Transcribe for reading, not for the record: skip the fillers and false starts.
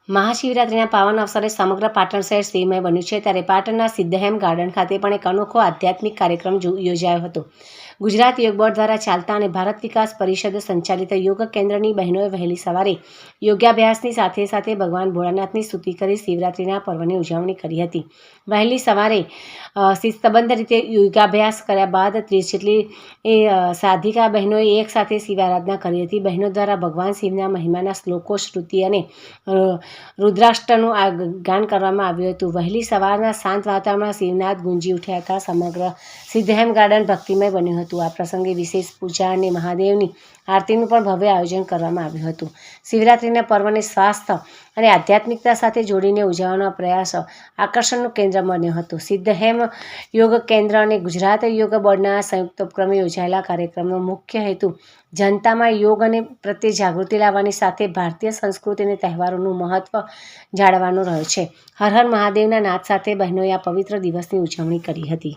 મહાશિવરાત્રિના પાવન અવસરે સમગ્ર પાટણ શહેર શિવમય બન્યું છે, ત્યારે પાટણના સિદ્ધહેમ ગાર્ડન ખાતે પણ એક અનોખો આધ્યાત્મિક કાર્યક્રમ યોજાયો હતો. ગુજરાત યોગ બોર્ડ દ્વારા ચાલતા અને ભારત વિકાસ પરિષદ સંચાલિત યોગ કેન્દ્રની બહેનોએ વહેલી સવારે યોગાભ્યાસની સાથે સાથે ભગવાન ભોળાનાથની સ્તુતિ કરી શિવરાત્રિના પર્વની ઉજવણી કરી હતી. વહેલી સવારે શિસ્તબદ્ધ રીતે યોગાભ્યાસ કર્યા બાદ 30 જેટલી સાધિકા બહેનોએ એકસાથે શિવારાધના કરી હતી. બહેનો દ્વારા ભગવાન શિવના મહિમાના શ્લોકો, શ્રુતિ અને રુદ્રાષ્ટકનું ગાન કરવામાં આવ્યું હતું. વહેલી સવારના શાંત વાતાવરણમાં શિવનાદ ગુંજી ઉઠ્યા હતા. સમગ્ર સિદ્ધહેમ ગાર્ડન ભક્તિમય બન્યું હતું. આ પ્રસંગે વિશેષ પૂજા અને મહાદેવની આરતીનું પણ ભવ્ય આયોજન કરવામાં આવ્યું હતું. શિવરાત્રિના પર્વને સ્વાસ્થ્ય અને આધ્યાત્મિકતા સાથે જોડીને ઉજવવાનો પ્રયાસ આકર્ષણનું કેન્દ્ર બન્યો હતો. સિદ્ધહેમ યોગ કેન્દ્ર અને ગુજરાત યોગ બોર્ડના સંયુક્ત ઉપક્રમે યોજાયેલા કાર્યક્રમનો મુખ્ય હેતુ જનતામાં યોગ અને પ્રત્યે જાગૃતિ લાવવાની સાથે ભારતીય સંસ્કૃતિ અને તહેવારોનું મહત્વ જાળવવાનો રહ્યો છે. હર હર મહાદેવના નાદ સાથે બહેનોએ આ પવિત્ર દિવસની ઉજવણી કરી હતી.